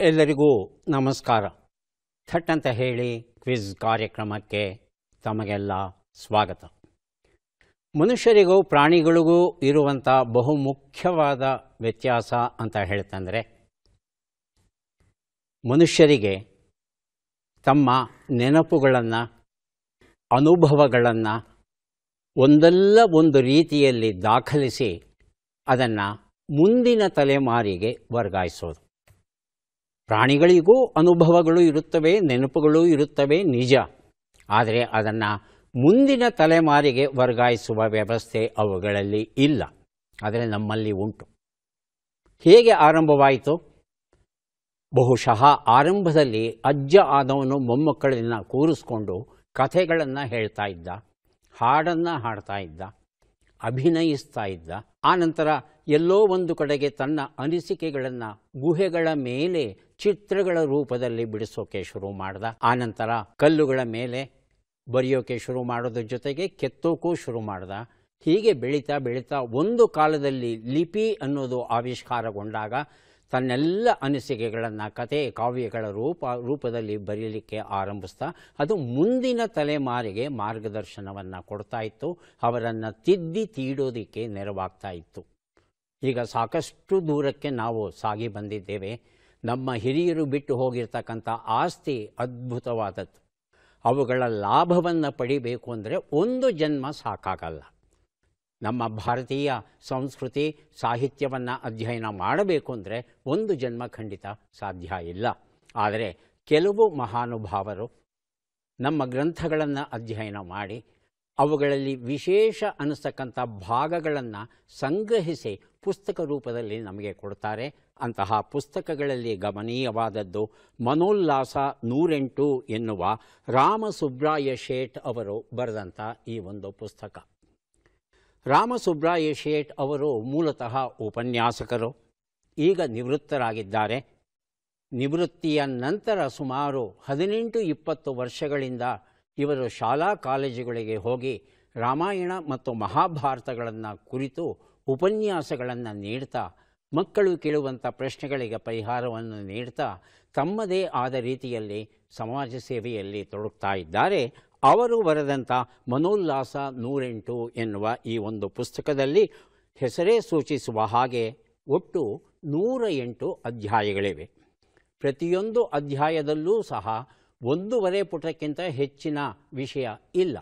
ಎಲ್ಲರಿಗೂ ನಮಸ್ಕಾರ. ಥಟ್ ಅಂತ ಹೇಳಿ ಕ್ವಿಜ್ ಕಾರ್ಯಕ್ರಮಕ್ಕೆ ತಮಗೆಲ್ಲ ಸ್ವಾಗತ. ಮನುಷ್ಯರಿಗೂ ಪ್ರಾಣಿಗಳಿಗೂ ಇರುವಂಥ ಬಹುಮುಖ್ಯವಾದ ವ್ಯತ್ಯಾಸ ಅಂತ ಹೇಳ್ತಂದರೆ, ಮನುಷ್ಯರಿಗೆ ತಮ್ಮ ನೆನಪುಗಳನ್ನು, ಅನುಭವಗಳನ್ನು ಒಂದಲ್ಲ ಒಂದು ರೀತಿಯಲ್ಲಿ ದಾಖಲಿಸಿ ಅದನ್ನು ಮುಂದಿನ ತಲೆಮಾರಿಗೆ ವರ್ಗಾಯಿಸೋದು. ಪ್ರಾಣಿಗಳಿಗೂ ಅನುಭವಗಳು ಇರುತ್ತವೆ, ನೆನಪುಗಳು ಇರುತ್ತವೆ, ನಿಜ. ಆದರೆ ಅದನ್ನು ಮುಂದಿನ ತಲೆಮಾರಿಗೆ ವರ್ಗಾಯಿಸುವ ವ್ಯವಸ್ಥೆ ಅವುಗಳಲ್ಲಿ ಇಲ್ಲ. ಆದರೆ ನಮ್ಮಲ್ಲಿ ಉಂಟು. ಹೇಗೆ ಆರಂಭವಾಯಿತು? ಬಹುಶಃ ಆರಂಭದಲ್ಲಿ ಅಜ್ಜ ಆದವನು ಮೊಮ್ಮಕ್ಕಳನ್ನು ಕೂರಿಸ್ಕೊಂಡು ಕಥೆಗಳನ್ನು ಹೇಳ್ತಾ ಇದ್ದ, ಹಾಡನ್ನು ಹಾಡ್ತಾ ಇದ್ದ, ಅಭಿನಯಿಸ್ತಾ ಇದ್ದ. ಆನಂತರ ಎಲ್ಲೋ ಒಂದು ಕಡೆಗೆ ತನ್ನ ಅನಿಸಿಕೆಗಳನ್ನು ಗುಹೆಗಳ ಮೇಲೆ ಚಿತ್ರಗಳ ರೂಪದಲ್ಲಿ ಬಿಡಿಸೋಕೆ ಶುರು ಮಾಡ್ದ. ಆನಂತರ ಕಲ್ಲುಗಳ ಮೇಲೆ ಬರೆಯೋಕೆ ಶುರು ಮಾಡೋದ್ರ ಜೊತೆಗೆ ಕೆತ್ತೋಕ್ಕೂ ಶುರು ಮಾಡ್ದ. ಹೀಗೆ ಬೆಳೀತಾ ಬೆಳೀತಾ ಒಂದು ಕಾಲದಲ್ಲಿ ಲಿಪಿ ಅನ್ನೋದು ಆವಿಷ್ಕಾರಗೊಂಡಾಗ ತನ್ನೆಲ್ಲ ಅನಿಸಿಕೆಗಳನ್ನು ಕತೆ ಕಾವ್ಯಗಳ ರೂಪದಲ್ಲಿ ಬರೀಲಿಕ್ಕೆ ಆರಂಭಿಸ್ತಾ ಅದು ಮುಂದಿನ ತಲೆಮಾರಿಗೆ ಮಾರ್ಗದರ್ಶನವನ್ನು ಕೊಡ್ತಾ ಇತ್ತು, ಅವರನ್ನು ತಿದ್ದಿ ತೀಡೋದಕ್ಕೆ ನೆರವಾಗ್ತಾ ಇತ್ತು. ಈಗ ಸಾಕಷ್ಟು ದೂರಕ್ಕೆ ನಾವು ಸಾಗಿ ಬಂದಿದ್ದೇವೆ. ನಮ್ಮ ಹಿರಿಯರು ಬಿಟ್ಟು ಹೋಗಿರ್ತಕ್ಕಂಥ ಆಸ್ತಿ ಅದ್ಭುತವಾದದ್ದು. ಅವುಗಳ ಲಾಭವನ್ನು ಪಡಿಬೇಕು ಅಂದರೆ ಒಂದು ಜನ್ಮ ಸಾಕಾಗಲ್ಲ. ನಮ್ಮ ಭಾರತೀಯ ಸಂಸ್ಕೃತಿ ಸಾಹಿತ್ಯವನ್ನು ಅಧ್ಯಯನ ಮಾಡಬೇಕು ಅಂದರೆ ಒಂದು ಜನ್ಮ ಖಂಡಿತ ಸಾಧ್ಯ ಇಲ್ಲ. ಆದರೆ ಕೆಲವು ಮಹಾನುಭಾವರು ನಮ್ಮ ಗ್ರಂಥಗಳನ್ನು ಅಧ್ಯಯನ ಮಾಡಿ ಅವುಗಳಲ್ಲಿ ವಿಶೇಷ ಅನ್ನಿಸ್ತಕ್ಕಂಥ ಭಾಗಗಳನ್ನು ಸಂಗ್ರಹಿಸಿ ಪುಸ್ತಕ ರೂಪದಲ್ಲಿ ನಮಗೆ ಕೊಡ್ತಾರೆ. ಅಂತಹ ಪುಸ್ತಕಗಳಲ್ಲಿ ಗಮನೀಯವಾದದ್ದು ಮನೋಲ್ಲಾಸ 108 ಎನ್ನುವ ರಾಮಸುಬ್ರಾಯ ಶೇಟ್ ಅವರು ಬರೆದಂಥ ಈ ಒಂದು ಪುಸ್ತಕ. ರಾಮಸುಬ್ರಾಯ ಶೇಟ್ ಅವರು ಮೂಲತಃ ಉಪನ್ಯಾಸಕರು. ಈಗ ನಿವೃತ್ತರಾಗಿದ್ದಾರೆ. ನಿವೃತ್ತಿಯ ನಂತರ ಸುಮಾರು 18-20 ವರ್ಷಗಳಿಂದ ಇವರು ಶಾಲಾ ಕಾಲೇಜುಗಳಿಗೆ ಹೋಗಿ ರಾಮಾಯಣ ಮತ್ತು ಮಹಾಭಾರತಗಳನ್ನು ಕುರಿತು ಉಪನ್ಯಾಸಗಳನ್ನು ನೀಡ್ತಾ, ಮಕ್ಕಳು ಕೇಳುವಂಥ ಪ್ರಶ್ನೆಗಳಿಗೆ ಪರಿಹಾರವನ್ನು ನೀಡ್ತಾ ತಮ್ಮದೇ ಆದ ರೀತಿಯಲ್ಲಿ ಸಮಾಜ ಸೇವೆಯಲ್ಲಿ ತೊಡಗ್ತಾ ಇದ್ದಾರೆ. ಅವರು ಬರೆದಂಥ ಮನೋಲ್ಲಾಸ 108 ಎನ್ನುವ ಈ ಒಂದು ಪುಸ್ತಕದಲ್ಲಿ ಹೆಸರೇ ಸೂಚಿಸುವ ಹಾಗೆ ಒಟ್ಟು 108 ಅಧ್ಯಾಯಗಳಿವೆ. ಪ್ರತಿಯೊಂದು ಅಧ್ಯಾಯದಲ್ಲೂ ಸಹ 1.5 ಪುಟಕ್ಕಿಂತ ಹೆಚ್ಚಿನ ವಿಷಯ ಇಲ್ಲ.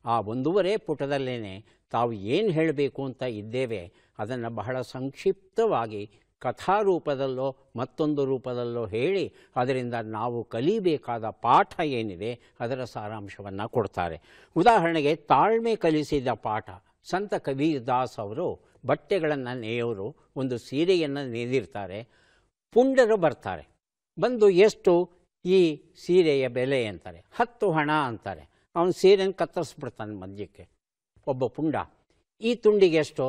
ಆ 1.5 ಪುಟದಲ್ಲೇ ತಾವು ಏನು ಹೇಳಬೇಕು ಅಂತ ಇದ್ದೇವೆ ಅದನ್ನು ಬಹಳ ಸಂಕ್ಷಿಪ್ತವಾಗಿ ಕಥಾರೂಪದಲ್ಲೋ ಮತ್ತೊಂದು ರೂಪದಲ್ಲೋ ಹೇಳಿ ಅದರಿಂದ ನಾವು ಕಲಿಬೇಕಾದ ಪಾಠ ಏನಿದೆ ಅದರ ಸಾರಾಂಶವನ್ನು ಕೊಡ್ತಾರೆ. ಉದಾಹರಣೆಗೆ ತಾಳ್ಮೆ ಕಲಿಸಿದ ಪಾಠ. ಸಂತ ಕಬೀರ್ ದಾಸ್ ಅವರು ಬಟ್ಟೆಗಳನ್ನು ನೇಯೋರು. ಒಂದು ಸೀರೆಯನ್ನು ನೇದಿರ್ತಾರೆ. ಪುಂಡರು ಬರ್ತಾರೆ. ಬಂದು ಎಷ್ಟು ಈ ಸೀರೆಯ ಬೆಲೆ ಅಂತಾರೆ. 10 ಹಣ ಅಂತಾರೆ. ಅವನು ಸೀರೆಯನ್ನು ಕತ್ತರಿಸ್ಬಿಡ್ತಾನೆ ಮಧ್ಯಕ್ಕೆ. ಒಬ್ಬ ಪುಂಡ ಈ ತುಂಡಿಗೆ ಎಷ್ಟು?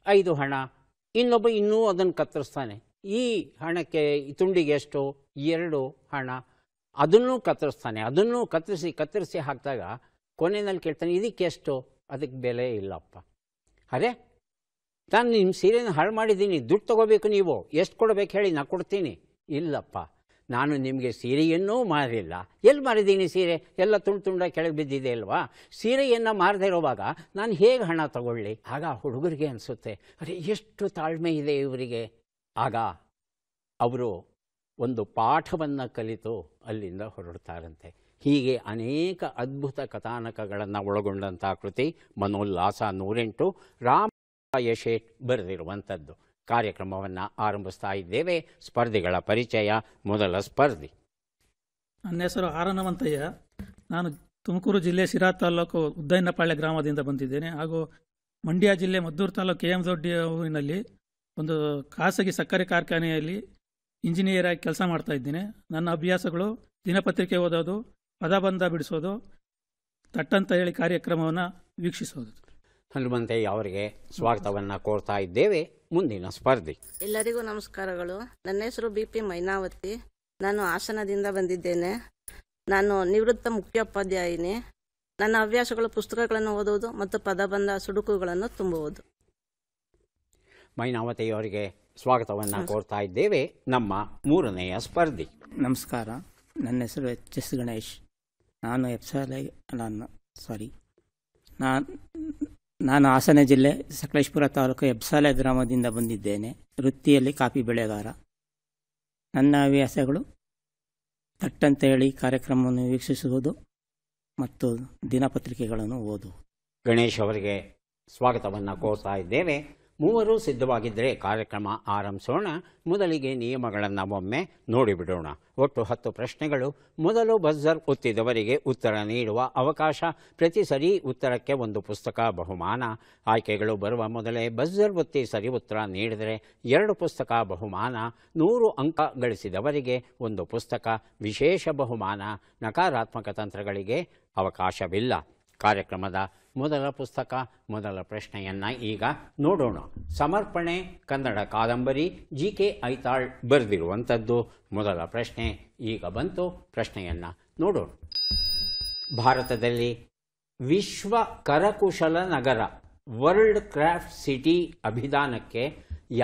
5 ಹಣ. ಇನ್ನೊಬ್ಬ ಇನ್ನೂ ಅದನ್ನು ಕತ್ತರಿಸ್ತಾನೆ. ಈ ಹಣಕ್ಕೆ ಈ ತುಂಡಿಗೆ ಎಷ್ಟು? 2 ಹಣ. ಅದನ್ನೂ ಕತ್ತರಿಸ್ತಾನೆ. ಅದನ್ನೂ ಕತ್ತರಿಸಿ ಹಾಕಿದಾಗ ಕೊನೆಯಲ್ಲಿ ಕೇಳ್ತಾನೆ, ಇದಕ್ಕೆ ಎಷ್ಟು? ಅದಕ್ಕೆ ಬೆಲೆ ಇಲ್ಲಪ್ಪ. ಅರೆ, ನಾನು ನಿಮ್ಮ ಸೀರೆನ ಹಾಳು ಮಾಡಿದ್ದೀನಿ, ದುಡ್ಡು ತೊಗೋಬೇಕು, ನೀವು ಎಷ್ಟು ಕೊಡಬೇಕು ಹೇಳಿ, ನಾನು ಕೊಡ್ತೀನಿ. ಇಲ್ಲಪ್ಪ, ನಾನು ನಿಮಗೆ ಸೀರೆಯನ್ನೂ ಮಾರಿಲ್ಲ. ಎಲ್ಲಿ ಮಾರಿದ್ದೀನಿ ಸೀರೆ? ಎಲ್ಲ ತುಂಡ ಕೆಳಗೆ ಬಿದ್ದಿದೆ ಅಲ್ವಾ? ಸೀರೆಯನ್ನು ಮಾರದೇ ಇರೋವಾಗ ನಾನು ಹೇಗೆ ಹಣ ತಗೊಳ್ಳಿ? ಆಗ ಹುಡುಗರಿಗೆ ಅನಿಸುತ್ತೆ, ಅರೆ ಎಷ್ಟು ತಾಳ್ಮೆ ಇದೆ ಇವರಿಗೆ. ಆಗ ಅವರು ಒಂದು ಪಾಠವನ್ನು ಕಲಿತು ಅಲ್ಲಿಂದ ಹೊರಡ್ತಾರಂತೆ. ಹೀಗೆ ಅನೇಕ ಅದ್ಭುತ ಕಥಾನಕಗಳನ್ನು ಒಳಗೊಂಡಂಥ ಕೃತಿ ಮನೋಲ್ಲಾಸ 108 ರಾಮಸುಬ್ರಾಯ ಶೇಟ್ ಬರೆದಿರುವಂಥದ್ದು. ಕಾರ್ಯಕ್ರಮವನ್ನು ಆರಂಭಿಸ್ತಾ ಇದ್ದೇವೆ. ಸ್ಪರ್ಧಿಗಳ ಪರಿಚಯ. ಮೊದಲ ಸ್ಪರ್ಧಿ. ನನ್ನ ಹೆಸರು ಆರನವಂತಯ್ಯ. ನಾನು ತುಮಕೂರು ಜಿಲ್ಲೆ ಶಿರಾ ತಾಲೂಕು ಉದ್ದಯ್ಯನಪಾಳ್ಯ ಗ್ರಾಮದಿಂದ ಬಂದಿದ್ದೇನೆ. ಹಾಗೂ ಮಂಡ್ಯ ಜಿಲ್ಲೆ ಮದ್ದೂರು ತಾಲೂಕು KM ದೊಡ್ಡಿ ಊರಿನಲ್ಲಿ ಒಂದು ಖಾಸಗಿ ಸಕ್ಕರೆ ಕಾರ್ಖಾನೆಯಲ್ಲಿ ಇಂಜಿನಿಯರ್ ಆಗಿ ಕೆಲಸ ಮಾಡ್ತಾ ಇದ್ದೇನೆ. ನನ್ನ ಅಭ್ಯಾಸಗಳು ದಿನಪತ್ರಿಕೆ ಓದೋದು, ಪದಬಂಧ ಬಿಡಿಸೋದು, ತಟ್ಟಂತ ಹೇಳಿ ಕಾರ್ಯಕ್ರಮವನ್ನು ವೀಕ್ಷಿಸೋದು. ಹನುಮಂತಯ್ಯ ಅವರಿಗೆ ಸ್ವಾಗತವನ್ನು ಕೋರ್ತಾ ಇದ್ದೇವೆ. ಮುಂದಿನ ಸ್ಪರ್ಧಿ. ಎಲ್ಲರಿಗೂ ನಮಸ್ಕಾರಗಳು. ನನ್ನ ಹೆಸರು BP ಮೈನಾವತಿ. ನಾನು ಹಾಸನದಿಂದ ಬಂದಿದ್ದೇನೆ. ನಾನು ನಿವೃತ್ತ ಮುಖ್ಯೋಪಾಧ್ಯಾಯಿನಿ. ನನ್ನ ಹವ್ಯಾಸಗಳು ಪುಸ್ತಕಗಳನ್ನು ಓದುವುದು ಮತ್ತು ಪದಬಂಧ ಸುಡುಕುಗಳನ್ನು ತುಂಬುವುದು. ಮೈನಾವತಿಯವರಿಗೆ ಸ್ವಾಗತವನ್ನು ಕೋರ್ತಾ ಇದ್ದೇವೆ ನಮ್ಮ ಮೂರನೆಯ ಸ್ಪರ್ಧಿ. ನಮಸ್ಕಾರ, ನನ್ನ ಹೆಸರು ಎಚ್ ಎಸ್ ಗಣೇಶ್. ನಾನು ಹಾಸನ ಜಿಲ್ಲೆ ಸಕಲೇಶಪುರ ತಾಲೂಕು ಹೆಬ್ಸಾಲೆ ಗ್ರಾಮದಿಂದ ಬಂದಿದ್ದೇನೆ. ವೃತ್ತಿಯಲ್ಲಿ ಕಾಫಿ ಬೆಳೆಗಾರ. ನನ್ನ ಹವ್ಯಾಸಗಳು ತಟ್ಟಂತ ಹೇಳಿ ಕಾರ್ಯಕ್ರಮವನ್ನು ವೀಕ್ಷಿಸುವುದು ಮತ್ತು ದಿನಪತ್ರಿಕೆಗಳನ್ನು ಓದುವುದು. ಗಣೇಶ್ ಅವರಿಗೆ ಸ್ವಾಗತವನ್ನು ಕೋರ್ತಾ ಇದ್ದೇವೆ. ಮೂವರು ಸಿದ್ಧವಾಗಿದ್ದರೆ ಕಾರ್ಯಕ್ರಮ ಆರಂಭಿಸೋಣ. ಮೊದಲಿಗೆ ನಿಯಮಗಳನ್ನು ಒಮ್ಮೆ ನೋಡಿಬಿಡೋಣ. ಒಟ್ಟು 10 ಪ್ರಶ್ನೆಗಳು. ಮೊದಲು ಬಜರ್ ಒತ್ತಿದವರಿಗೆ ಉತ್ತರ ನೀಡುವ ಅವಕಾಶ. ಪ್ರತಿ ಸರಿ ಉತ್ತರಕ್ಕೆ ಒಂದು ಪುಸ್ತಕ ಬಹುಮಾನ. ಆಯ್ಕೆಗಳು ಬರುವ ಮೊದಲೇ ಬಜರ್ ಒತ್ತಿ ಸರಿ ಉತ್ತರ ನೀಡಿದರೆ 2 ಪುಸ್ತಕ ಬಹುಮಾನ. 100 ಅಂಕ ಗಳಿಸಿದವರಿಗೆ ಒಂದು ಪುಸ್ತಕ ವಿಶೇಷ ಬಹುಮಾನ. ನಕಾರಾತ್ಮಕ ತಂತ್ರಗಳಿಗೆ ಅವಕಾಶವಿಲ್ಲ. ಕಾರ್ಯಕ್ರಮದ ಮೊದಲ ಪುಸ್ತಕ, ಮೊದಲ ಪ್ರಶ್ನೆಯನ್ನು ಈಗ ನೋಡೋಣ. ಸಮರ್ಪಣೆ ಕನ್ನಡ ಕಾದಂಬರಿ, GK ಐತಾಳ್ ಬರೆದಿರುವಂಥದ್ದು. ಮೊದಲ ಪ್ರಶ್ನೆ ಈಗ ಬಂತು. ಪ್ರಶ್ನೆಯನ್ನು ನೋಡೋಣ. ಭಾರತದಲ್ಲಿ ವಿಶ್ವ ಕರಕುಶಲ ನಗರ ವರ್ಲ್ಡ್ ಕ್ರಾಫ್ಟ್ ಸಿಟಿ ಅಭಿಧಾನಕ್ಕೆ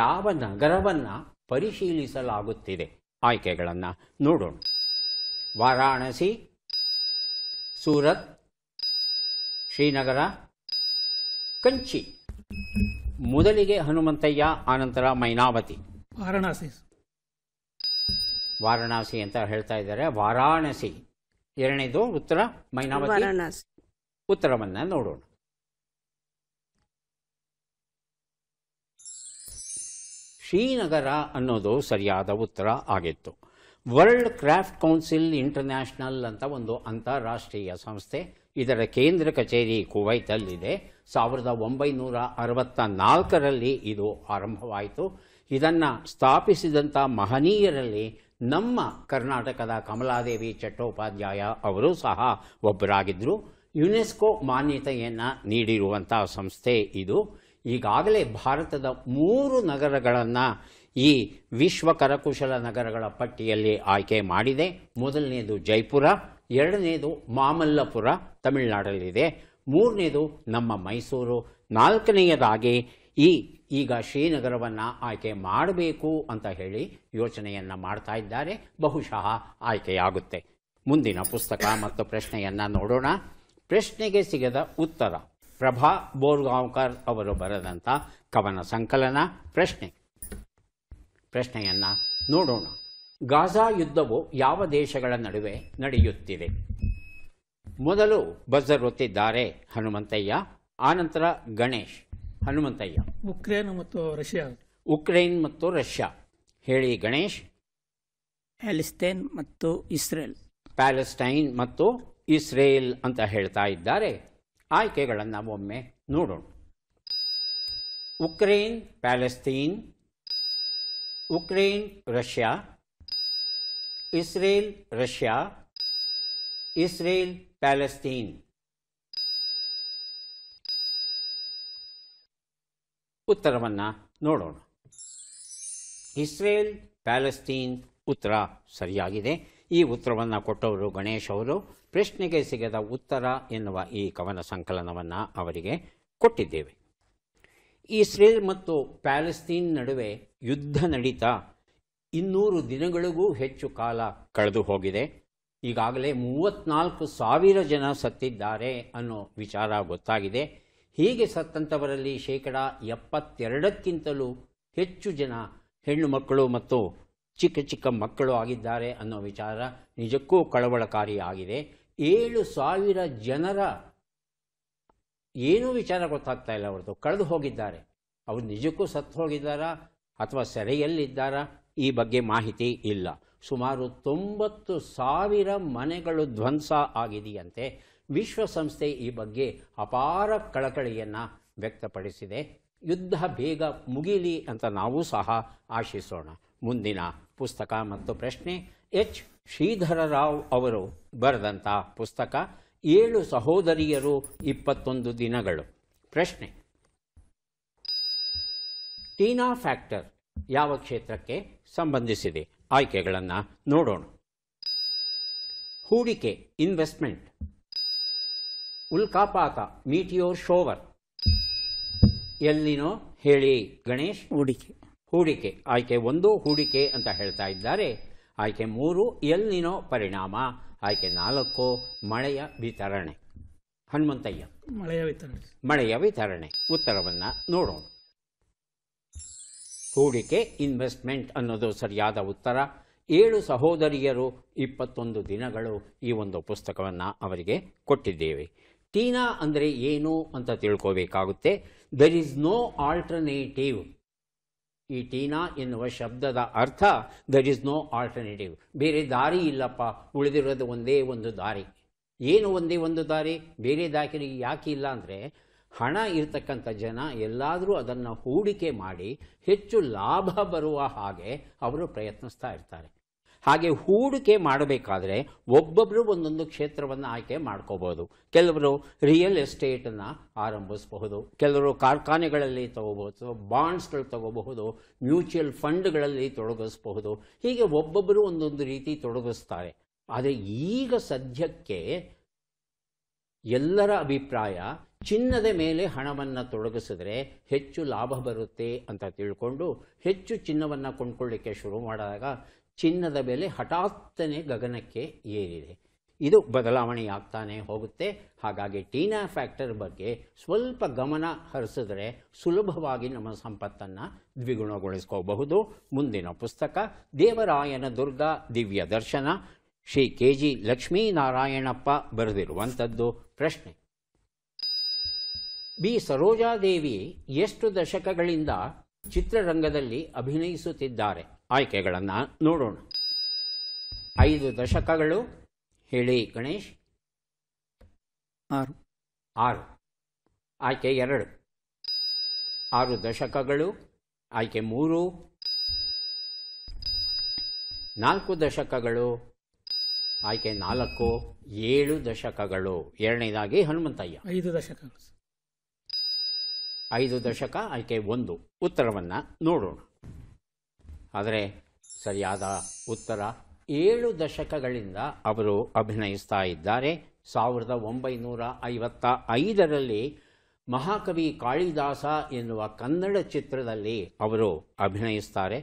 ಯಾವ ನಗರವನ್ನು ಪರಿಶೀಲಿಸಲಾಗುತ್ತಿದೆ? ಆಯ್ಕೆಗಳನ್ನು ನೋಡೋಣ. ವಾರಾಣಸಿ, ಸೂರತ್, ಶ್ರೀನಗರ, ಕಂಚಿ. ಮೊದಲಿಗೆ ಹನುಮಂತಯ್ಯ, ಆನಂತರ ಮೈನಾವತಿ. ವಾರಣಾಸಿ ಅಂತ ಹೇಳ್ತಾ ಇದ್ದಾರೆ. ವಾರಾಣಸಿ ಎರಡನೇದು ಉತ್ತರ. ಮೈನಾವತಿ ಉತ್ತರವನ್ನು ನೋಡೋಣ. ಶ್ರೀನಗರ ಅನ್ನೋದು ಸರಿಯಾದ ಉತ್ತರ ಆಗಿತ್ತು. ವರ್ಲ್ಡ್ ಕ್ರಾಫ್ಟ್ ಕೌನ್ಸಿಲ್ ಇಂಟರ್ನ್ಯಾಷನಲ್ ಅಂತ ಒಂದು ಅಂತಾರಾಷ್ಟ್ರೀಯ ಸಂಸ್ಥೆ. ಇದರ ಕೇಂದ್ರ ಕಚೇರಿ ಕುವೈತಲ್ಲಿದೆ. 1964ರಲ್ಲಿ ಇದು ಆರಂಭವಾಯಿತು. ಇದನ್ನು ಸ್ಥಾಪಿಸಿದಂಥ ಮಹನೀಯರಲ್ಲಿ ನಮ್ಮ ಕರ್ನಾಟಕದ ಕಮಲಾದೇವಿ ಚಟ್ಟೋಪಾಧ್ಯಾಯ ಅವರು ಸಹ ಒಬ್ಬರಾಗಿದ್ದರು. ಯುನೆಸ್ಕೋ ಮಾನ್ಯತೆಯನ್ನು ನೀಡಿರುವಂಥ ಸಂಸ್ಥೆ ಇದು. ಈಗಾಗಲೇ ಭಾರತದ 3 ನಗರಗಳನ್ನು ಈ ವಿಶ್ವ ಕರಕುಶಲ ನಗರಗಳ ಪಟ್ಟಿಯಲ್ಲಿ ಆಯ್ಕೆ ಮಾಡಿದೆ. ಮೊದಲನೇದು ಜೈಪುರ, ಎರಡನೇದು ಮಾಮಲ್ಲಪುರ ತಮಿಳುನಾಡಲ್ಲಿದೆ, ಮೂರನೇದು ನಮ್ಮ ಮೈಸೂರು, ನಾಲ್ಕನೆಯದಾಗಿ ಈಗ ಶ್ರೀನಗರವನ್ನು ಆಯ್ಕೆ ಮಾಡಬೇಕು ಅಂತ ಹೇಳಿ ಯೋಚನೆಯನ್ನು ಮಾಡ್ತಾ ಇದ್ದಾರೆ. ಬಹುಶಃ ಆಯ್ಕೆಯಾಗುತ್ತೆ. ಮುಂದಿನ ಪುಸ್ತಕ ಮತ್ತು ಪ್ರಶ್ನೆಯನ್ನು ನೋಡೋಣ. ಪ್ರಶ್ನೆಗೆ ಸಿಗದ ಉತ್ತರ ಪ್ರಭಾ ಬೋರ್ಗಾಂವ್ಕರ್ ಅವರು ಬರೆದಂಥ ಕವನ ಸಂಕಲನ. ಪ್ರಶ್ನೆಯನ್ನು ನೋಡೋಣ. ಗಾಜಾ ಯುದ್ಧವು ಯಾವ ದೇಶಗಳ ನಡುವೆ ನಡೆಯುತ್ತಿದೆ? ಮೊದಲು ಬಜರ್ ಒತ್ತಿದ್ದಾರೆ ಹನುಮಂತಯ್ಯ, ಆನಂತರ ಗಣೇಶ್. ಹನುಮಂತಯ್ಯ. ಉಕ್ರೇನ್ ಮತ್ತು ರಷ್ಯಾ. ಉಕ್ರೇನ್ ಮತ್ತು ರಷ್ಯಾ. ಹೇಳಿ ಗಣೇಶ್. ಪ್ಯಾಲೆಸ್ತೈನ್ ಮತ್ತು ಇಸ್ರೇಲ್. ಪ್ಯಾಲೆಸ್ಟೈನ್ ಮತ್ತು ಇಸ್ರೇಲ್ ಅಂತ ಹೇಳ್ತಾ ಇದ್ದಾರೆ. ಆಯ್ಕೆಗಳನ್ನು ಒಮ್ಮೆ ನೋಡೋಣ. Ukraine, Palestine, Ukraine, Russia, Israel, Russia, Israel, Palestine. ಉತ್ತರವನ್ನು ನೋಡೋಣ. ಇಸ್ರೇಲ್, ಪ್ಯಾಲೆಸ್ತೀನ್ ಉತ್ತರ ಸರಿಯಾಗಿದೆ. ಈ ಉತ್ತರವನ್ನು ಕೊಟ್ಟವರು ಗಣೇಶ್ ಅವರು. ಪ್ರಶ್ನೆಗೆ ಸಿಗದ ಉತ್ತರ ಎನ್ನುವ ಈ ಕವನ ಸಂಕಲನವನ್ನು ಅವರಿಗೆ ಕೊಟ್ಟಿದ್ದೇವೆ. ಇಸ್ರೇಲ್ ಮತ್ತು ಪ್ಯಾಲೆಸ್ತೀನ್ ನಡುವೆ ಯುದ್ಧ ನಡೀತಾ 200 ದಿನಗಳಿಗೂ ಹೆಚ್ಚು ಕಾಲ ಕಳೆದು ಹೋಗಿದೆ. ಈಗಾಗಲೇ 34,000 ಜನ ಸತ್ತಿದ್ದಾರೆ ಅನ್ನೋ ವಿಚಾರ ಗೊತ್ತಾಗಿದೆ. ಹೀಗೆ ಸತ್ತಂಥವರಲ್ಲಿ 72%ಕ್ಕಿಂತಲೂ ಹೆಚ್ಚು ಜನ ಹೆಣ್ಣು ಮಕ್ಕಳು ಮತ್ತು ಚಿಕ್ಕ ಚಿಕ್ಕ ಮಕ್ಕಳು ಆಗಿದ್ದಾರೆ ಅನ್ನೋ ವಿಚಾರ ನಿಜಕ್ಕೂ ಕಳವಳಕಾರಿಯಾಗಿದೆ. 7,000 ಜನರ ಏನೂ ವಿಚಾರ ಗೊತ್ತಾಗ್ತಾ ಇಲ್ಲ. ಅವ್ರದ್ದು ಕಳೆದು ಹೋಗಿದ್ದಾರೆ. ಅವರು ನಿಜಕ್ಕೂ ಸತ್ತು ಹೋಗಿದ್ದಾರಾ ಅಥವಾ ಸೆರೆಯಲ್ಲಿದ್ದಾರಾ ಈ ಬಗ್ಗೆ ಮಾಹಿತಿ ಇಲ್ಲ. ಸುಮಾರು 90,000 ಮನೆಗಳು ಧ್ವಂಸ ಆಗಿದೆಯಂತೆ. ವಿಶ್ವಸಂಸ್ಥೆ ಈ ಬಗ್ಗೆ ಅಪಾರ ಕಳಕಳಿಯನ್ನು ವ್ಯಕ್ತಪಡಿಸಿದೆ. ಯುದ್ಧ ಬೇಗ ಮುಗಿಲಿ ಅಂತ ನಾವು ಸಹ ಆಶಿಸೋಣ. ಮುಂದಿನ ಪುಸ್ತಕ ಮತ್ತು ಪ್ರಶ್ನೆ ಎಚ್ ಶ್ರೀಧರ ರಾವ್ ಅವರು ಬರೆದಂಥ ಪುಸ್ತಕ 7 ಸಹೋದರಿಯರು 21 ದಿನಗಳು. ಪ್ರಶ್ನೆ: ಟೀನಾ ಫ್ಯಾಕ್ಟರ್ ಯಾವ ಕ್ಷೇತ್ರಕ್ಕೆ ಸಂಬಂಧಿಸಿದೆ? ಆಯ್ಕೆಗಳನ್ನು ನೋಡೋಣ. ಹೂಡಿಕೆ ಇನ್ವೆಸ್ಟ್ಮೆಂಟ್, ಉಲ್ಕಾಪಾತ ಮೀಟಿಯೋರ್ ಶೋವರ್. ಎಲ್ಲಿನೋ ಹೇಳಿ ಗಣೇಶ್. ಹೂಡಿಕೆ ಆಯ್ಕೆ 1 ಹೂಡಿಕೆ ಅಂತ ಹೇಳ್ತಾ ಇದ್ದಾರೆ. ಆಯ್ಕೆ 3 ಎಲ್ನಿನೋ ಪರಿಣಾಮ. ಆಯ್ಕೆ 4 ಮಳೆಯ ವಿತರಣೆ. ಹನುಮಂತಯ್ಯ. ಮಳೆಯ ವಿತರಣೆ. ಉತ್ತರವನ್ನು ನೋಡೋಣ. ಹೂಡಿಕೆ ಇನ್ವೆಸ್ಟ್ಮೆಂಟ್ ಅನ್ನೋದು ಸರಿಯಾದ ಉತ್ತರ. 7 ಸಹೋದರಿಯರು 21 ದಿನಗಳು ಈ ಒಂದು ಪುಸ್ತಕವನ್ನು ಅವರಿಗೆ ಕೊಟ್ಟಿದ್ದೇವೆ. ಟೀನಾ ಅಂದರೆ ಏನು ಅಂತ ತಿಳ್ಕೋಬೇಕಾಗುತ್ತೆ. There is no alternative. ಈ ಟೀನಾ ಎನ್ನುವ ಶಬ್ದದ ಅರ್ಥ ದೆರ್ ಈಸ್ ನೋ ಆಲ್ಟರ್ನೇಟಿವ್, ಬೇರೆ ದಾರಿ ಇಲ್ಲಪ್ಪ, ಉಳಿದಿರೋದು ಒಂದೇ ಒಂದು ದಾರಿ. ಏನು ಒಂದೇ ಒಂದು ದಾರಿ? ಬೇರೆ ದಾರಿ ಯಾಕೆ ಇಲ್ಲ ಅಂದರೆ, ಹಣ ಇರ್ತಕ್ಕಂಥ ಜನ ಎಲ್ಲಾದರೂ ಅದನ್ನು ಹೂಡಿಕೆ ಮಾಡಿ ಹೆಚ್ಚು ಲಾಭ ಬರುವ ಹಾಗೆ ಅವರು ಪ್ರಯತ್ನಿಸ್ತಾ ಇರ್ತಾರೆ. ಹಾಗೆ ಹೂಡಿಕೆ ಮಾಡಬೇಕಾದ್ರೆ ಒಬ್ಬೊಬ್ಬರು ಒಂದೊಂದು ಕ್ಷೇತ್ರವನ್ನು ಆಯ್ಕೆ ಮಾಡ್ಕೋಬೋದು. ಕೆಲವರು ರಿಯಲ್ ಎಸ್ಟೇಟನ್ನು ಆರಂಭಿಸಬಹುದು, ಕೆಲವರು ಕಾರ್ಖಾನೆಗಳಲ್ಲಿ ತಗೋಬಹುದು, ಬಾಂಡ್ಸ್ಗಳು ತಗೋಬಹುದು, ಮ್ಯೂಚುವಲ್ ಫಂಡ್ಗಳಲ್ಲಿ ತೊಡಗಿಸಬಹುದು. ಹೀಗೆ ಒಬ್ಬೊಬ್ಬರು ಒಂದೊಂದು ರೀತಿ ತೊಡಗಿಸ್ತಾರೆ. ಆದರೆ ಈಗ ಸದ್ಯಕ್ಕೆ ಎಲ್ಲರ ಅಭಿಪ್ರಾಯ ಚಿನ್ನದ ಮೇಲೆ ಹಣವನ್ನು ತೊಡಗಿಸಿದ್ರೆ ಹೆಚ್ಚು ಲಾಭ ಬರುತ್ತೆ ಅಂತ ತಿಳ್ಕೊಂಡು ಹೆಚ್ಚು ಚಿನ್ನವನ್ನು ಕೊಂಡ್ಕೊಳ್ಳಿಕ್ಕೆ ಶುರು ಮಾಡಿದಾಗ ಚಿನ್ನದ ಬೆಲೆ ಹಠಾತ್ತನೆ ಗಗನಕ್ಕೆ ಏರಿದೆ. ಇದು ಬದಲಾವಣೆಯಾಗ್ತಾನೆ ಹೋಗುತ್ತೆ. ಹಾಗಾಗಿ ಟೀನಾ ಫ್ಯಾಕ್ಟರ್ ಬಗ್ಗೆ ಸ್ವಲ್ಪ ಗಮನ ಹರಿಸಿದ್ರೆ ಸುಲಭವಾಗಿ ನಮ್ಮ ಸಂಪತ್ತನ್ನು ದ್ವಿಗುಣಗೊಳಿಸ್ಕೋಬಹುದು. ಮುಂದಿನ ಪುಸ್ತಕ ದೇವರಾಯನ ದುರ್ಗ ದಿವ್ಯ ದರ್ಶನ, ಶ್ರೀ KG ಲಕ್ಷ್ಮೀನಾರಾಯಣಪ್ಪ ಬರೆದಿರುವಂಥದ್ದು. ಪ್ರಶ್ನೆ: ಬಿ ಸರೋಜಾದೇವಿ ಎಷ್ಟು ದಶಕಗಳಿಂದ ಚಿತ್ರರಂಗದಲ್ಲಿ ಅಭಿನಯಿಸುತ್ತಿದ್ದಾರೆ? ಆಯ್ಕೆಗಳನ್ನು ನೋಡೋಣ. 5 ದಶಕಗಳು. ಹೇಳಿ ಗಣೇಶ್. 6. ಆಯ್ಕೆ 2 6 ದಶಕಗಳು. ಆಯ್ಕೆ 3 4 ದಶಕಗಳು. ಆಯ್ಕೆ 4 7 ದಶಕಗಳು. ಎರಡನೇದಾಗಿ ಹನುಮಂತಯ್ಯ. 5 ದಶಕಗಳು. 5 ದಶಕ. ಆಯ್ಕೆ 1. ಉತ್ತರವನ್ನು ನೋಡೋಣ. ಆದರೆ ಸರಿಯಾದ ಉತ್ತರ 7 ದಶಕಗಳಿಂದ ಅವರು ಅಭಿನಯಿಸ್ತಾ ಇದ್ದಾರೆ. 1955ರಲ್ಲಿ ಮಹಾಕವಿ ಕಾಳಿದಾಸ ಎನ್ನುವ ಕನ್ನಡ ಚಿತ್ರದಲ್ಲಿ ಅವರು ಅಭಿನಯಿಸ್ತಾರೆ.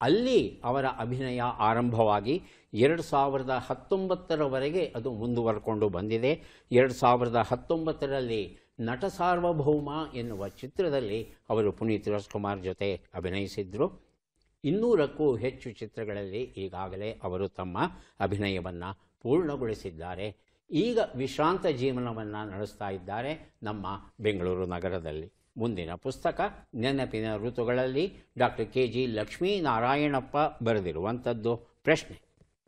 ಅಲ್ಲಿ ಅವರ ಅಭಿನಯ ಆರಂಭವಾಗಿ 2019ರವರೆಗೆ ಅದು ಮುಂದುವರ್ಕೊಂಡು ಬಂದಿದೆ. 2019ರಲ್ಲಿ ನಟ ಸಾರ್ವಭೌಮ ಎನ್ನುವ ಚಿತ್ರದಲ್ಲಿ ಅವರು ಪುನೀತ್ ರಾಜ್ಕುಮಾರ್ ಜೊತೆ ಅಭಿನಯಿಸಿದ್ರು. 200ಕ್ಕೂ ಹೆಚ್ಚು ಚಿತ್ರಗಳಲ್ಲಿ ಈಗಾಗಲೇ ಅವರು ತಮ್ಮ ಅಭಿನಯವನ್ನು ಪೂರ್ಣಗೊಳಿಸಿದ್ದಾರೆ. ಈಗ ವಿಶ್ರಾಂತ ಜೀವನವನ್ನು ನಡೆಸ್ತಾ ಇದ್ದಾರೆ ನಮ್ಮ ಬೆಂಗಳೂರು ನಗರದಲ್ಲಿ. ಮುಂದಿನ ಪುಸ್ತಕ ನೆನಪಿನ ಋತುಗಳಲ್ಲಿ ಡಾಕ್ಟರ್ KG ಲಕ್ಷ್ಮೀನಾರಾಯಣಪ್ಪ ಬರೆದಿರುವಂಥದ್ದು.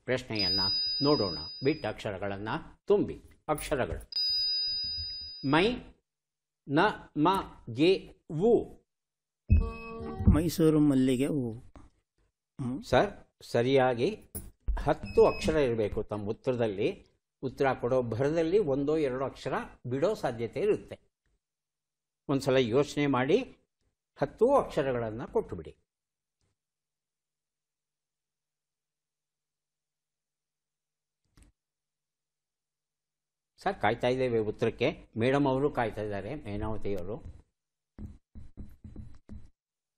ಪ್ರಶ್ನೆಯನ್ನು ನೋಡೋಣ. ಬಿಟ್ಟ ಅಕ್ಷರಗಳನ್ನು ತುಂಬಿ. ಅಕ್ಷರಗಳು: ಮೈ, ನ, ಮ, ಗೆ, ವು. ಮೈಸೂರು ಮಲ್ಲಿಗೆ ಹೂವು. ಸರ್, ಸರಿಯಾಗಿ 10 ಅಕ್ಷರ ಇರಬೇಕು ತಮ್ಮ ಉತ್ತರದಲ್ಲಿ. ಉತ್ತರ ಕೊಡೋ ಭರದಲ್ಲಿ 1-2 ಅಕ್ಷರ ಬಿಡೋ ಸಾಧ್ಯತೆ ಇರುತ್ತೆ. ಒಂದು ಸಲ ಯೋಚನೆ ಮಾಡಿ 10 ಅಕ್ಷರಗಳನ್ನು ಕೊಟ್ಟುಬಿಡಿ. ಸರ್, ಕಾಯ್ತಾ ಇದ್ದೇವೆ ಉತ್ತರಕ್ಕೆ. ಮೇಡಮ್ ಅವರು ಕಾಯ್ತಾ ಇದ್ದಾರೆ. ಮೈನಾವತಿಯವರು.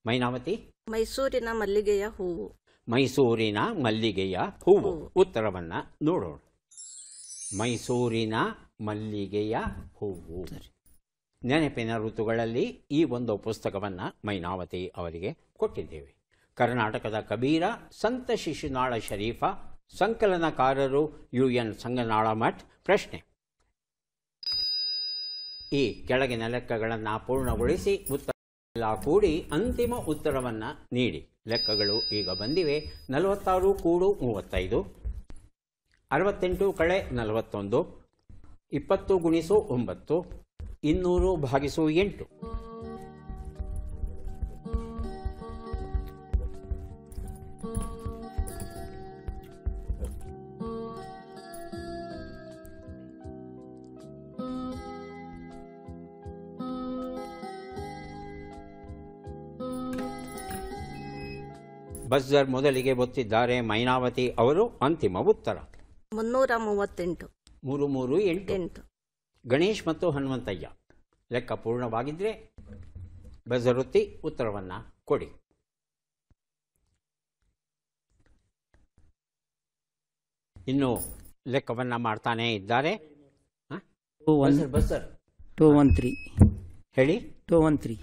ಮೈನಾವತಿ. ಮೈಸೂರಿನ ಮಲ್ಲಿಗೆಯ ಹೂವು. ಮೈಸೂರಿನ ಮಲ್ಲಿಗೆಯ ಹೂವು. ಉತ್ತರವನ್ನು ನೋಡೋಣ. ಮೈಸೂರಿನ ಮಲ್ಲಿಗೆಯ ಹೂವು. ನೆನಪಿನ ಋತುಗಳಲ್ಲಿ ಈ ಒಂದು ಪುಸ್ತಕವನ್ನು ಮೈನಾವತಿ ಅವರಿಗೆ ಕೊಟ್ಟಿದ್ದೇವೆ. ಕರ್ನಾಟಕದ ಕಬೀರ ಸಂತ ಶಿಶುನಾಳ ಶರೀಫ. ಸಂಕಲನಕಾರರು UN ಸಂಗನಾಳ ಮಠ್. ಪ್ರಶ್ನೆ: ಈ ಕೆಳಗಿನ ಲೆಕ್ಕಗಳನ್ನು ಪೂರ್ಣಗೊಳಿಸಿ ಉತ್ತರ ಕೂಡಿ ಅಂತಿಮ ಉತ್ತರವನ್ನು ನೀಡಿ. ಲೆಕ್ಕಗಳು ಈಗ ಬಂದಿವೆ. 46 ಕೂಡು 35, 68 ಕಳೆ 41, 20 ಗುಣಿಸು 9, 200 ಭಾಗಿಸು 8. ಬಜರ್ ಮೊದಲಿಗೆ ಒತ್ತಿದ್ದಾರೆ ಮೈನಾವತಿ ಅವರು. ಅಂತಿಮ ಉತ್ತರ 338. 338. ಗಣೇಶ್ ಮತ್ತು ಹನುಮಂತಯ್ಯ ಲೆಕ್ಕ ಪೂರ್ಣವಾಗಿದ್ದರೆ ಬಜರ್ ಒತ್ತಿ ಉತ್ತರವನ್ನು ಕೊಡಿ. ಇನ್ನು ಲೆಕ್ಕವನ್ನು ಮಾಡ್ತಾನೇ ಇದ್ದಾರೆ. 213 ಹೇಳಿ. 213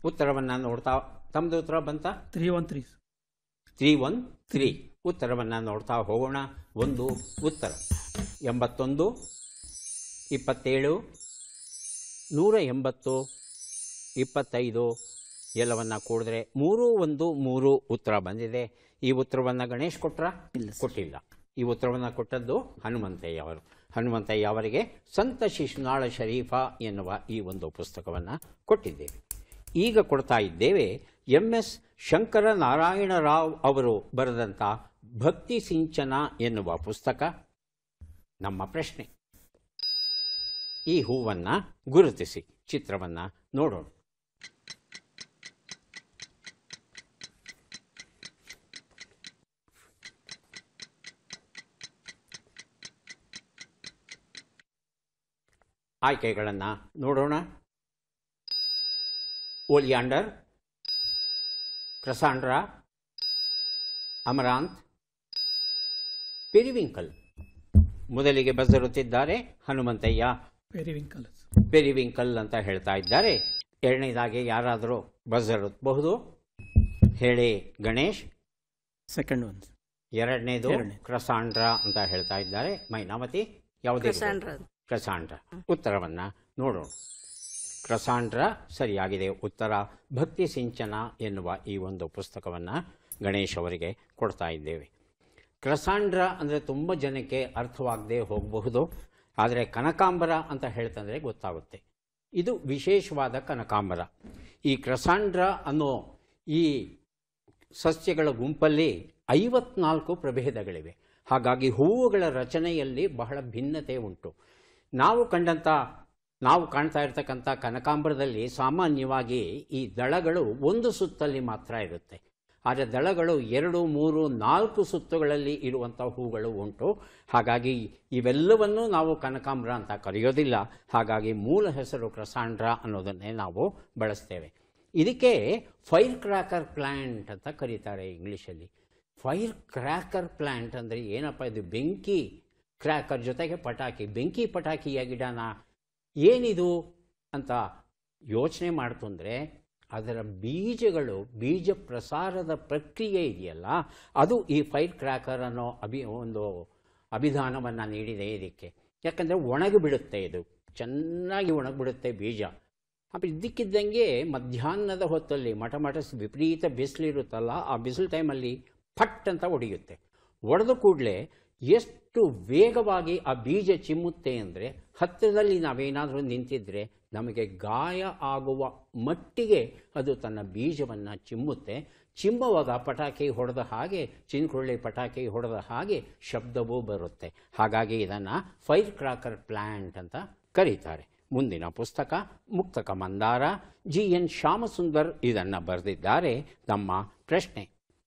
ಉತ್ತರವನ್ನು ನೋಡ್ತಾ, ತಮ್ಮದು ಉತ್ತರ ಬಂತ? 313. 313 ಉತ್ತರವನ್ನು ನೋಡ್ತಾ ಹೋಗೋಣ. ಒಂದು ಉತ್ತರ 81, 27, 180, 25 ಎಲ್ಲವನ್ನ ಕೂಡಿದ್ರೆ 313 ಉತ್ತರ ಬಂದಿದೆ. ಈ ಉತ್ತರವನ್ನು ಗಣೇಶ್ ಕೊಟ್ರ? ಕೊಟ್ಟಿಲ್ಲ. ಈ ಉತ್ತರವನ್ನು ಕೊಟ್ಟದ್ದು ಹನುಮಂತಯ್ಯ ಅವರು. ಹನುಮಂತಯ್ಯ ಅವರಿಗೆ ಸಂತ ಶಿಶುನಾಳ ಶರೀಫ ಎನ್ನುವ ಈ ಒಂದು ಪುಸ್ತಕವನ್ನು ಕೊಟ್ಟಿದ್ದೇವೆ. ಈಗ ಕೊಡ್ತಾ ಇದ್ದೇವೆ MS ಶಂಕರನಾರಾಯಣ ರಾವ್ ಅವರು ಬರೆದಂಥ ಭಕ್ತಿ ಸಿಂಚನ ಎನ್ನುವ ಪುಸ್ತಕ. ನಮ್ಮ ಪ್ರಶ್ನೆ, ಈ ಹೂವನ್ನು ಗುರುತಿಸಿ, ಚಿತ್ರವನ್ನು ನೋಡೋಣ. ಆಯ್ಕೆಗಳನ್ನು ನೋಡೋಣ. Oleander, crossandra, amaranth, periwinkle. ಮೊದಲಿಗೆ ಬಸರುತ್ತಿದ್ದಾರೆ ಹನುಮಂತಯ್ಯ. ಪೆರಿವಿಂಕಲ್ ಅಂತ ಹೇಳ್ತಾ ಇದ್ದಾರೆ. ಎರಡನೇದಾಗಿ ಯಾರಾದರೂ ಬಸರುತ್ತಬಹುದು? ಹೇಳಿ ಗಣೇಶ್. Second one. ಎರಡನೇದು ಕ್ರಸಾಂಡ್ರಾ ಅಂತ ಹೇಳ್ತಾ ಇದ್ದಾರೆ. ಮೈನಾವತಿ ಯಾವುದೇ? ಕ್ರಸಾಂಡ್ರಾ. ಉತ್ತರವನ್ನು ನೋಡೋಣ. ಕ್ರಸಾಂಡ್ರಾ ಸರಿಯಾಗಿದೆ ಉತ್ತರ. ಭಕ್ತಿ ಸಿಂಚನ ಎನ್ನುವ ಈ ಒಂದು ಪುಸ್ತಕವನ್ನು ಗಣೇಶ್ ಅವರಿಗೆ ಕೊಡ್ತಾ ಇದ್ದೇವೆ. ಕ್ರಸಾಂಡ್ರಾ ಅಂದರೆ ತುಂಬ ಜನಕ್ಕೆ ಅರ್ಥವಾಗದೆ ಹೋಗಬಹುದು, ಆದರೆ ಕನಕಾಂಬರ ಅಂತ ಹೇಳ್ತಂದರೆ ಗೊತ್ತಾಗುತ್ತೆ. ಇದು ವಿಶೇಷವಾದ ಕನಕಾಂಬರ. ಈ ಕ್ರಸಾಂಡ್ರಾ ಅನ್ನೋ ಈ ಸಸ್ಯಗಳ ಗುಂಪಲ್ಲಿ 54 ಪ್ರಭೇದಗಳಿವೆ. ಹಾಗಾಗಿ ಹೂವುಗಳ ರಚನೆಯಲ್ಲಿ ಬಹಳ ಭಿನ್ನತೆ ಉಂಟು. ನಾವು ಕಾಣ್ತಾ ಇರ್ತಕ್ಕಂಥ ಕನಕಾಂಬರದಲ್ಲಿ ಸಾಮಾನ್ಯವಾಗಿ ಈ ದಳಗಳು ಒಂದು ಸುತ್ತಲ್ಲಿ ಮಾತ್ರ ಇರುತ್ತೆ. ಆದರೆ ದಳಗಳು 2, 3, 4 ಸುತ್ತುಗಳಲ್ಲಿ ಇರುವಂಥ ಹೂಗಳು ಉಂಟು. ಹಾಗಾಗಿ ಇವೆಲ್ಲವನ್ನೂ ನಾವು ಕನಕಾಂಬರ ಅಂತ ಕರೆಯೋದಿಲ್ಲ. ಹಾಗಾಗಿ ಮೂಲ ಹೆಸರು ಕ್ರಸಾಂಡ್ರಾ ಅನ್ನೋದನ್ನೇ ನಾವು ಬಳಸ್ತೇವೆ. ಇದಕ್ಕೆ ಫೈರ್ ಕ್ರ್ಯಾಕರ್ ಪ್ಲ್ಯಾಂಟ್ ಅಂತ ಕರೀತಾರೆ ಇಂಗ್ಲೀಷಲ್ಲಿ. ಫೈರ್ ಕ್ರ್ಯಾಕರ್ ಪ್ಲ್ಯಾಂಟ್ ಅಂದರೆ ಏನಪ್ಪ ಇದು? ಬೆಂಕಿ ಕ್ರ್ಯಾಕರ್ ಜೊತೆಗೆ ಪಟಾಕಿ, ಬೆಂಕಿ ಪಟಾಕಿಯ ಗಿಡನ ಏನಿದು ಅಂತ ಯೋಚನೆ ಮಾಡ್ತಂದರೆ ಅದರ ಬೀಜಗಳು, ಬೀಜ ಪ್ರಸಾರದ ಪ್ರಕ್ರಿಯೆ ಇದೆಯಲ್ಲ, ಅದು ಈ ಫೈರ್ ಕ್ರ್ಯಾಕರ್ ಅನ್ನೋ ಒಂದು ಅಭಿಧಾನವನ್ನು ನೀಡಿದೆ ಇದಕ್ಕೆ. ಯಾಕಂದರೆ ಒಣಗಿಬಿಡುತ್ತೆ, ಇದು ಚೆನ್ನಾಗಿ ಒಣಗಿಬಿಡುತ್ತೆ ಬೀಜ. ಇದ್ದಕ್ಕಿದ್ದಂಗೆ ಮಧ್ಯಾಹ್ನದ ಹೊತ್ತಲ್ಲಿ ಮಠ ವಿಪರೀತ ಬಿಸಿಲಿರುತ್ತಲ್ಲ, ಆ ಬಿಸಿಲು ಟೈಮಲ್ಲಿ ಫಟ್ ಅಂತ ಒಡೆಯುತ್ತೆ. ಒಡೆದ ಕೂಡಲೇ ಎಷ್ಟು ವೇಗವಾಗಿ ಆ ಬೀಜ ಚಿಮ್ಮುತ್ತೆ ಅಂದರೆ, ಹತ್ತಿರದಲ್ಲಿ ನಾವೇನಾದರೂ ನಿಂತಿದ್ರೆ ನಮಗೆ ಗಾಯ ಆಗುವ ಮಟ್ಟಿಗೆ ಅದು ತನ್ನ ಬೀಜವನ್ನು ಚಿಮ್ಮುತ್ತೆ. ಚಿಮ್ಮುವಾಗ ಪಟಾಕಿ ಹೊಡೆದ ಹಾಗೆ, ಚಿನ್ಕೊಳ್ಳಿ ಪಟಾಕಿ ಹೊಡೆದ ಹಾಗೆ ಶಬ್ದವೂ ಬರುತ್ತೆ. ಹಾಗಾಗಿ ಇದನ್ನು ಫೈರ್ ಕ್ರಾಕರ್ ಪ್ಲ್ಯಾಂಟ್ ಅಂತ ಕರೀತಾರೆ. ಮುಂದಿನ ಪುಸ್ತಕ ಮುಕ್ತಕ ಮಂದಾರ. GN ಶ್ಯಾಮಸುಂದರ್ ಇದನ್ನು ಬರೆದಿದ್ದಾರೆ. ನಮ್ಮ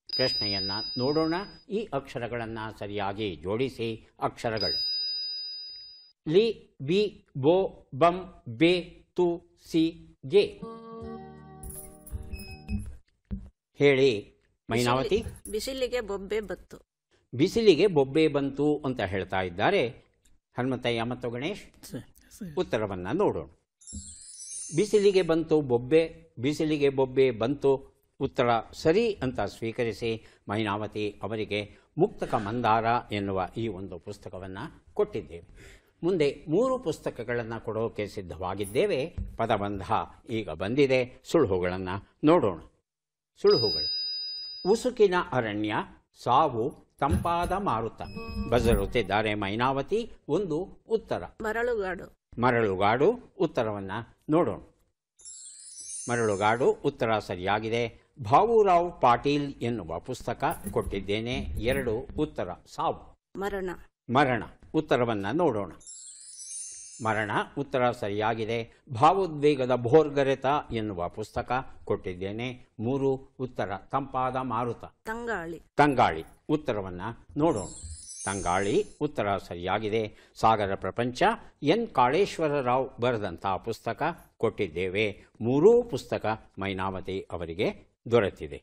ಪ್ರಶ್ನೆಯನ್ನು ನೋಡೋಣ. ಈ ಅಕ್ಷರಗಳನ್ನು ಸರಿಯಾಗಿ ಜೋಡಿಸಿ. ಅಕ್ಷರಗಳು ಲಿ, ಬಿ, ಬೋ, ಬಂ, ಬೆ, ತು, ಸಿ, ಗೆ. ಹೇಳಿ ಮೈನಾವತಿ. ಬಿಸಿಲಿಗೆ ಬೊಬ್ಬೆ ಬತ್ತು. ಬಿಸಿಲಿಗೆ ಬೊಬ್ಬೆ ಬಂತು ಅಂತ ಹೇಳ್ತಾ ಇದ್ದಾರೆ ಹನುಮಂತಯ್ಯ ಮತ್ತು ಗಣೇಶ್. ಉತ್ತರವನ್ನು ನೋಡೋಣ. ಬಿಸಿಲಿಗೆ ಬಂತು ಬೊಬ್ಬೆ, ಬಿಸಿಲಿಗೆ ಬೊಬ್ಬೆ ಬಂತು. ಉತ್ತರ ಸರಿ ಅಂತ ಸ್ವೀಕರಿಸಿ ಮೈನಾವತಿ ಅವರಿಗೆ ಮುಕ್ತಕ ಮಂದಾರ ಎನ್ನುವ ಈ ಒಂದು ಪುಸ್ತಕವನ್ನು ಕೊಟ್ಟಿದ್ದೇವೆ. ಮುಂದೆ 3 ಪುಸ್ತಕಗಳನ್ನು ಕೊಡೋಕೆ ಸಿದ್ಧವಾಗಿದ್ದೇವೆ. ಪದಬಂಧ ಈಗ ಬಂದಿದೆ. ಸುಳುಹುಗಳನ್ನು ನೋಡೋಣ. ಸುಳುಹುಗಳು: ಉಸುಕಿನ ಅರಣ್ಯ, ಸಾವು, ತಂಪಾದ ಮಾರುತ. ಬಜರುತ್ತಿದ್ದಾರೆ ಮೈನಾವತಿ. ಒಂದು ಉತ್ತರ ಮರಳುಗಾಡು. ಉತ್ತರವನ್ನು ನೋಡೋಣ. ಮರಳುಗಾಡು ಉತ್ತರ ಸರಿಯಾಗಿದೆ. ಭಾವುರಾವ್ ಪಾಟೀಲ್ ಎನ್ನುವ ಪುಸ್ತಕ ಕೊಟ್ಟಿದ್ದೇನೆ. 2 ಉತ್ತರ. ಸಾವು, ಮರಣ. ಉತ್ತರವನ್ನು ನೋಡೋಣ. ಮರಣ ಉತ್ತರ ಸರಿಯಾಗಿದೆ. ಭಾವೋದ್ವೇಗದ ಭೋರ್ಗರೆತ ಎನ್ನುವ ಪುಸ್ತಕ ಕೊಟ್ಟಿದ್ದೇನೆ. 3 ಉತ್ತರ. ತಂಪಾದ ಮಾರುತ, ತಂಗಾಳಿ. ಉತ್ತರವನ್ನು ನೋಡೋಣ. ತಂಗಾಳಿ ಉತ್ತರ ಸರಿಯಾಗಿದೆ. ಸಾಗರ ಪ್ರಪಂಚ, ಎನ್ ಕಾಳೇಶ್ವರರಾವ್ ಬರೆದಂಥ ಪುಸ್ತಕ ಕೊಟ್ಟಿದ್ದೇವೆ. 3 ಪುಸ್ತಕ ಮೈನಾವತಿ ಅವರಿಗೆ ದೊರೆತಿದೆ.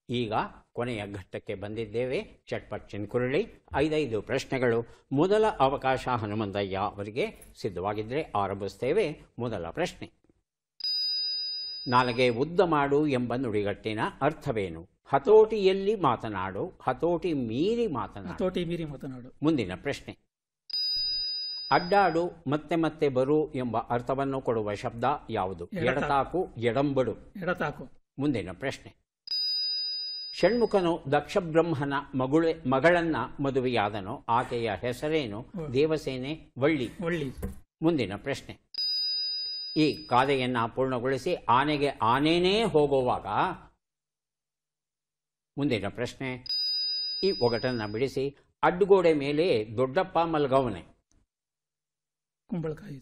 ಈಗ ಕೊನೆಯ ಘಟ್ಟಕ್ಕೆ ಬಂದಿದ್ದೇವೆ. ಚಟ್ಪಟ್ ಚಿನ್ಕುರಳಿ 5 ಪ್ರಶ್ನೆಗಳು. ಮೊದಲ ಅವಕಾಶ ಹನುಮಂತಯ್ಯ ಅವರಿಗೆ. ಸಿದ್ಧವಾಗಿದ್ದರೆ ಆರಂಭಿಸ್ತೇವೆ. ಮೊದಲ ಪ್ರಶ್ನೆ. ನಾಲಿಗೆ ಉದ್ದ ಮಾಡು ಎಂಬ ನುಡಿಗಟ್ಟಿನ ಅರ್ಥವೇನು? ಹತೋಟಿಯಲ್ಲಿ ಮಾತನಾಡು, ಹತೋಟಿ ಮೀರಿ ಮಾತನಾಡು. ಹತೋಟಿ ಮೀರಿ ಮಾತನಾಡು. ಮುಂದಿನ ಪ್ರಶ್ನೆ. ಅಡ್ಡಾಡು ಮತ್ತೆ ಮತ್ತೆ ಬರು ಎಂಬ ಅರ್ಥವನ್ನು ಕೊಡುವ ಶಬ್ದ ಯಾವುದು? ಎಡತಾಕು, ಎಡಂಬಡು. ಎಡತಾಕು. ಮುಂದಿನ ಪ್ರಶ್ನೆ. ಷಣ್ಮುಖನು ದಕ್ಷಬ್ರಹ್ಮನ ಮಗಳನ್ನ ಮದುವೆಯಾದನು. ಆಕೆಯ ಹೆಸರೇನು? ದೇವಸೇನೆ, ವಳ್ಳಿ. ವಳ್ಳಿ. ಮುಂದಿನ ಪ್ರಶ್ನೆ. ಈ ಗಾದೆಯನ್ನ ಪೂರ್ಣಗೊಳಿಸಿ ಆನೆಗೆ ಆನೆನೇ ಹೋಗುವಾಗ. ಮುಂದಿನ ಪ್ರಶ್ನೆ. ಈ ಒಗಟನ್ನು ಬಿಡಿಸಿ ಅಡ್ಡಗೋಡೆ ಮೇಲೆ ದೊಡ್ಡಪ್ಪ ಮಲ್ಗವನೆ. ಕುಂಬಳಕಾಯಿ.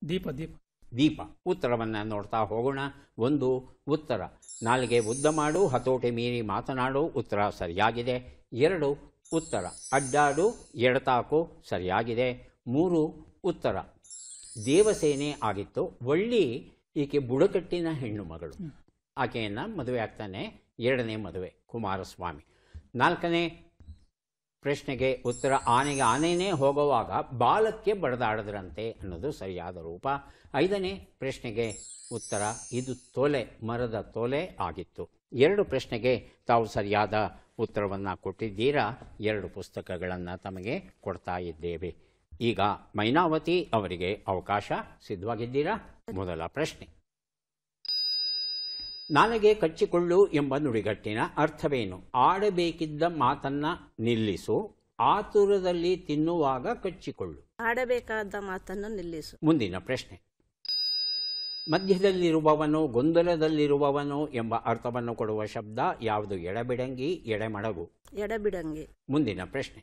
ದೀಪ. ದೀಪ. ದೀಪ. ಉತ್ತರವನ್ನು ನೋಡ್ತಾ ಹೋಗೋಣ. 1 ಉತ್ತರ. ನಾಲಿಗೆ ಉದ್ದ ಮಾಡು, ಹತೋಟಿ ಮೀರಿ ಮಾತನಾಡು. ಉತ್ತರ ಸರಿಯಾಗಿದೆ. 2 ಉತ್ತರ. ಅಡ್ಡಾಡು, ಎಡತಾಕು. ಸರಿಯಾಗಿದೆ. 3 ಉತ್ತರ. ದೇವಸೇನೆ ಆಗಿತ್ತು. ವಳ್ಳಿ ಈಕೆ ಬುಡಕಟ್ಟಿನ ಹೆಣ್ಣು ಮಗಳು. ಆಕೆಯನ್ನು ಮದುವೆ ಆಗ್ತಾನೆ. 2ನೇ ಮದುವೆ ಕುಮಾರಸ್ವಾಮಿ. 4ನೇ ಪ್ರಶ್ನೆಗೆ ಉತ್ತರ. ಆನೆಗೆ ಆನೆನೇ ಹೋಗುವಾಗ ಬಾಲಕ್ಕೆ ಬಡದಾಡದ್ರಂತೆ ಅನ್ನೋದು ಸರಿಯಾದ ರೂಪ. 5ನೇ ಪ್ರಶ್ನೆಗೆ ಉತ್ತರ. ಇದು ತೊಲೆ, ಮರದ ತೊಲೆ ಆಗಿತ್ತು. 2 ಪ್ರಶ್ನೆಗೆ ತಾವು ಸರಿಯಾದ ಉತ್ತರವನ್ನು ಕೊಟ್ಟಿದ್ದೀರಾ. 2 ಪುಸ್ತಕಗಳನ್ನು ತಮಗೆ ಕೊಡ್ತಾ ಇದ್ದೇವೆ. ಈಗ ಮೈನಾವತಿ ಅವರಿಗೆ ಅವಕಾಶ. ಸಿದ್ಧವಾಗಿದ್ದೀರಾ? ಮೊದಲ ಪ್ರಶ್ನೆ. ನಾಲಿಗೆ ಕಚ್ಚಿಕೊಳ್ಳು ಎಂಬ ನುಡಿಗಟ್ಟಿನ ಅರ್ಥವೇನು? ಆಡಬೇಕಿದ್ದ ಮಾತನ್ನ ನಿಲ್ಲಿಸು, ಆತುರದಲ್ಲಿ ತಿನ್ನುವಾಗ ಕಚ್ಚಿಕೊಳ್ಳು. ಆಡಬೇಕಾದ ಮಾತನ್ನು ನಿಲ್ಲಿಸು. ಮುಂದಿನ ಪ್ರಶ್ನೆ. ಮಧ್ಯದಲ್ಲಿರುವವನು, ಗೊಂದಲದಲ್ಲಿರುವವನು ಎಂಬ ಅರ್ಥವನ್ನು ಕೊಡುವ ಶಬ್ದ ಯಾವುದು? ಎಡಬಿಡಂಗಿ, ಎಡೆಮಡಗು. ಎಡಬಿಡಂಗಿ. ಮುಂದಿನ ಪ್ರಶ್ನೆ.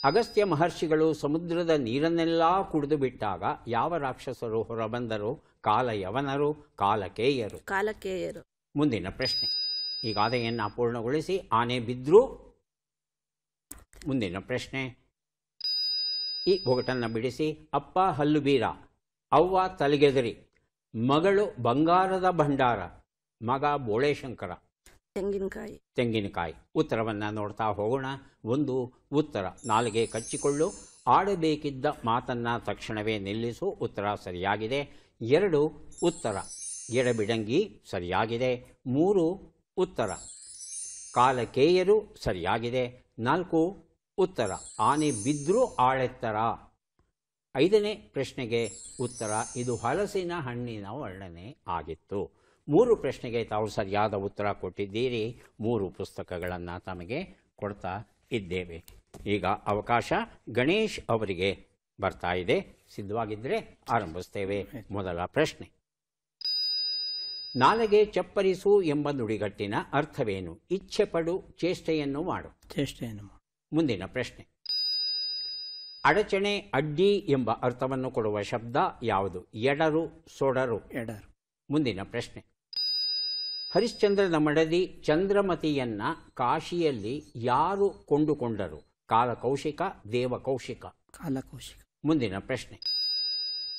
ಅಗಸ್ತ್ಯ ಮಹರ್ಷಿಗಳು ಸಮುದ್ರದ ನೀರನ್ನೆಲ್ಲ ಕುಡಿದು ಬಿಟ್ಟಾಗ ಯಾವ ರಾಕ್ಷಸರು ಹೊರಬಂದರು? ಕಾಲಯವನರು, ಕಾಲಕೇಯರು. ಕಾಲಕೇಯರು. ಮುಂದಿನ ಪ್ರಶ್ನೆ. ಈ ಗಾದೆಯನ್ನು ಪೂರ್ಣಗೊಳಿಸಿ ಆನೆ ಬಿದ್ರು. ಮುಂದಿನ ಪ್ರಶ್ನೆ. ಈ ಒಗಟನ್ನು ಬಿಡಿಸಿ ಅಪ್ಪ ಹಲ್ಲು ಬೀರ, ಅವ್ವ ತಲೆಗೆದರಿ, ಮಗಳು ಬಂಗಾರದ ಭಂಡಾರ, ಮಗ ಬೋಳೇಶಂಕರ. ತೆಂಗಿನಕಾಯಿ. ತೆಂಗಿನಕಾಯಿ. ಉತ್ತರವನ್ನು ನೋಡ್ತಾ ಹೋಗೋಣ. 1 ಉತ್ತರ. ನಾಲಿಗೆ ಕಚ್ಚಿಕೊಳ್ಳು, ಆಡಬೇಕಿದ್ದ ಮಾತನ್ನು ತಕ್ಷಣವೇ ನಿಲ್ಲಿಸು. ಉತ್ತರ ಸರಿಯಾಗಿದೆ. 2 ಉತ್ತರ. ಎಡಬಿಡಂಗಿ ಸರಿಯಾಗಿದೆ. 3 ಉತ್ತರ. ಕಾಲಕೇಯರು ಸರಿಯಾಗಿದೆ. 4 ಉತ್ತರ. ಆನೆ ಬಿದ್ದರೂ ಆಳೆತ್ತರ. 5ನೇ ಪ್ರಶ್ನೆಗೆ ಉತ್ತರ. ಇದು ಹಲಸಿನ ಹಣ್ಣಿನ ವರ್ಣನೆ ಆಗಿತ್ತು. 3 ಪ್ರಶ್ನೆಗೆ ತಾವು ಸರಿಯಾದ ಉತ್ತರ ಕೊಟ್ಟಿದ್ದೀರಿ. 3 ಪುಸ್ತಕಗಳನ್ನು ತಮಗೆ ಕೊಡ್ತಾ ಇದ್ದೇವೆ. ಈಗ ಅವಕಾಶ ಗಣೇಶ್ ಅವರಿಗೆ ಬರ್ತಾ ಇದೆ. ಸಿದ್ಧವಾಗಿದ್ದರೆ ಆರಂಭಿಸ್ತೇವೆ. ಮೊದಲ ಪ್ರಶ್ನೆ. ನಾಲಿಗೆ ಚಪ್ಪರಿಸು ಎಂಬ ನುಡಿಗಟ್ಟಿನ ಅರ್ಥವೇನು? ಇಚ್ಛೆ ಪಡು, ಚೇಷ್ಟೆಯನ್ನು ಮಾಡು. ಚೇಷ್ಟೆಯನ್ನು ಮಾಡು. ಮುಂದಿನ ಪ್ರಶ್ನೆ. ಅಡಚಣೆ, ಅಡ್ಡಿ ಎಂಬ ಅರ್ಥವನ್ನು ಕೊಡುವ ಶಬ್ದ ಯಾವುದು? ಎಡರು, ಸೊಡರು. ಎಡರು. ಮುಂದಿನ ಪ್ರಶ್ನೆ. ಹರಿಶ್ಚಂದ್ರನ ಮಡದಿ ಚಂದ್ರಮತಿಯನ್ನ ಕಾಶಿಯಲ್ಲಿ ಯಾರು ಕೊಂಡುಕೊಂಡರು? ಕಾಲಕೌಶಿಕ, ದೇವಕೌಶಿಕ. ಕಾಲಕೌಶಿಕ. ಮುಂದಿನ ಪ್ರಶ್ನೆ.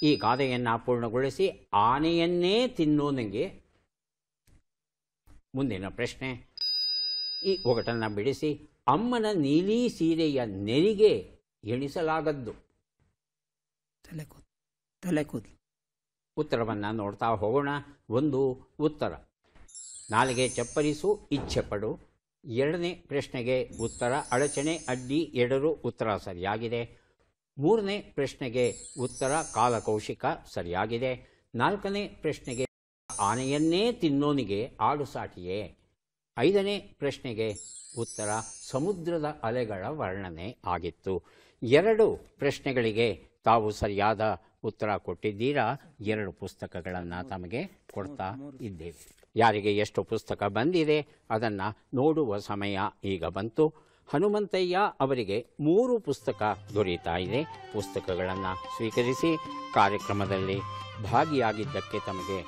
ಈ ಗಾದೆಯನ್ನು ಪೂರ್ಣಗೊಳಿಸಿ ಆನೆಯನ್ನೇ ತಿನ್ನೋನಿಗೆ. ಮುಂದಿನ ಪ್ರಶ್ನೆ. ಈ ಒಗಟನ್ನು ಬಿಡಿಸಿ ಅಮ್ಮನ ನೀಲಿ ಸೀರೆಯ ನೆರಿಗೆ ಎಣಿಸಲಾಗದ್ದು. ತಲೆಕೂದಲು. ಉತ್ತರವನ್ನು ನೋಡ್ತಾ ಹೋಗೋಣ. 1 ಉತ್ತರ. ನಾಲಿಗೆ ಚಪ್ಪರಿಸು, ಇಚ್ಛೆ ಪಡು. 2ನೇ ಪ್ರಶ್ನೆಗೆ ಉತ್ತರ. ಅಡಚಣೆ, ಅಡ್ಡಿ, ಎಡರು. ಉತ್ತರ ಸರಿಯಾಗಿದೆ. 3ನೇ ಪ್ರಶ್ನೆಗೆ ಉತ್ತರ. ಕಾಲಕೌಶಿಕ ಸರಿಯಾಗಿದೆ. 4ನೇ ಪ್ರಶ್ನೆಗೆ ಆನೆಯನ್ನೇ ತಿನ್ನೋನಿಗೆ ಆಡು ಸಾಟಿಯೇ. 5ನೇ ಪ್ರಶ್ನೆಗೆ ಉತ್ತರ. ಸಮುದ್ರದ ಅಲೆಗಳ ವರ್ಣನೆ ಆಗಿತ್ತು. 2 ಪ್ರಶ್ನೆಗಳಿಗೆ ತಾವು ಸರಿಯಾದ ಉತ್ತರ ಕೊಟ್ಟಿದ್ದೀರಾ. 2 ಪುಸ್ತಕಗಳನ್ನು ತಮಗೆ ಕೊಡ್ತಾ ಇದ್ದೇವೆ. ಯಾರಿಗೆ ಎಷ್ಟು ಪುಸ್ತಕ ಬಂದಿದೆ ಅದನ್ನು ನೋಡುವ ಸಮಯ ಈಗ ಬಂತು. ಹನುಮಂತಯ್ಯ ಅವರಿಗೆ 3 ಪುಸ್ತಕ ದೊರೆಯುತ್ತಾ ಇದೆ. ಪುಸ್ತಕಗಳನ್ನು ಸ್ವೀಕರಿಸಿ ಕಾರ್ಯಕ್ರಮದಲ್ಲಿ ಭಾಗಿಯಾಗಿದ್ದಕ್ಕೆ ತಮಗೆ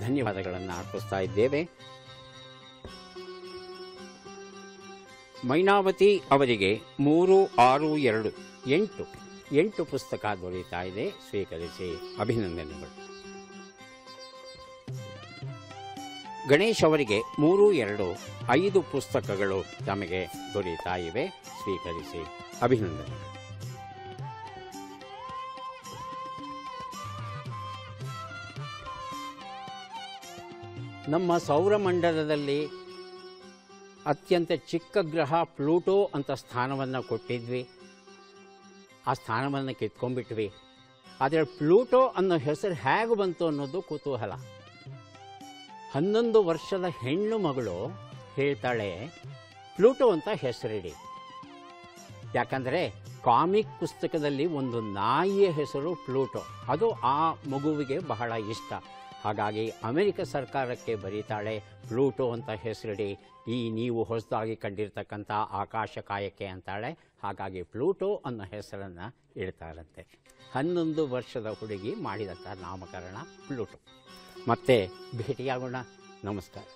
ಧನ್ಯವಾದಗಳನ್ನು ಅರ್ಪಿಸ್ತಾ ಇದ್ದೇವೆ. ಮೈನಾವತಿ ಅವರಿಗೆ 3, 6, 2, 8 ಪುಸ್ತಕ ದೊರೆಯುತ್ತಾ ಇದೆ. ಸ್ವೀಕರಿಸಿ. ಅಭಿನಂದನೆಗಳು. ಗಣೇಶ್ ಅವರಿಗೆ 3-2-5 ಪುಸ್ತಕಗಳು ತಮಗೆ ದೊರೆಯುತ್ತಾ ಇವೆ. ಸ್ವೀಕರಿಸಿ. ಅಭಿನಂದನೆಗಳು. ನಮ್ಮ ಸೌರಮಂಡಲದಲ್ಲಿ ಅತ್ಯಂತ ಚಿಕ್ಕ ಗ್ರಹ ಪ್ಲೂಟೋ ಅಂತ ಸ್ಥಾನವನ್ನು ಕೊಟ್ಟಿದ್ವಿ. ಆ ಸ್ಥಾನವನ್ನು ಕಿತ್ಕೊಂಡ್ಬಿಟ್ವಿ. ಆದರೆ ಪ್ಲೂಟೋ ಅನ್ನೋ ಹೆಸರು ಹೇಗೆ ಬಂತು ಅನ್ನೋದು ಕುತೂಹಲ. 11 ವರ್ಷದ ಹೆಣ್ಣು ಮಗಳು ಹೇಳ್ತಾಳೆ, ಪ್ಲೂಟೋ ಅಂತ ಹೆಸರಿಡಿ. ಯಾಕಂದರೆ ಕಾಮಿಕ್ ಪುಸ್ತಕದಲ್ಲಿ ಒಂದು ನಾಯಿಯ ಹೆಸರು ಪ್ಲೂಟೋ, ಅದು ಆ ಮಗುವಿಗೆ ಬಹಳ ಇಷ್ಟ. ಹಾಗಾಗಿ ಅಮೆರಿಕ ಸರ್ಕಾರಕ್ಕೆ ಬರೀತಾಳೆ, ಪ್ಲೂಟೋ ಅಂತ ಹೆಸರಿಡಿ, ಈ ನೀವು ಹೊಸದಾಗಿ ಕಂಡಿರ್ತಕ್ಕಂಥ ಆಕಾಶಕಾಯಕ್ಕೆ ಅಂತಾಳೆ. ಹಾಗಾಗಿ ಪ್ಲೂಟೋ ಅನ್ನೋ ಹೆಸರನ್ನು ಇಡ್ತಾರಂತೆ. 11 ವರ್ಷದ ಹುಡುಗಿ ಮಾಡಿದಂಥ ನಾಮಕರಣ ಪ್ಲೂಟೋ. ಮತ್ತೆ ಭೇಟಿಯಾಗೋಣ. ನಮಸ್ಕಾರ.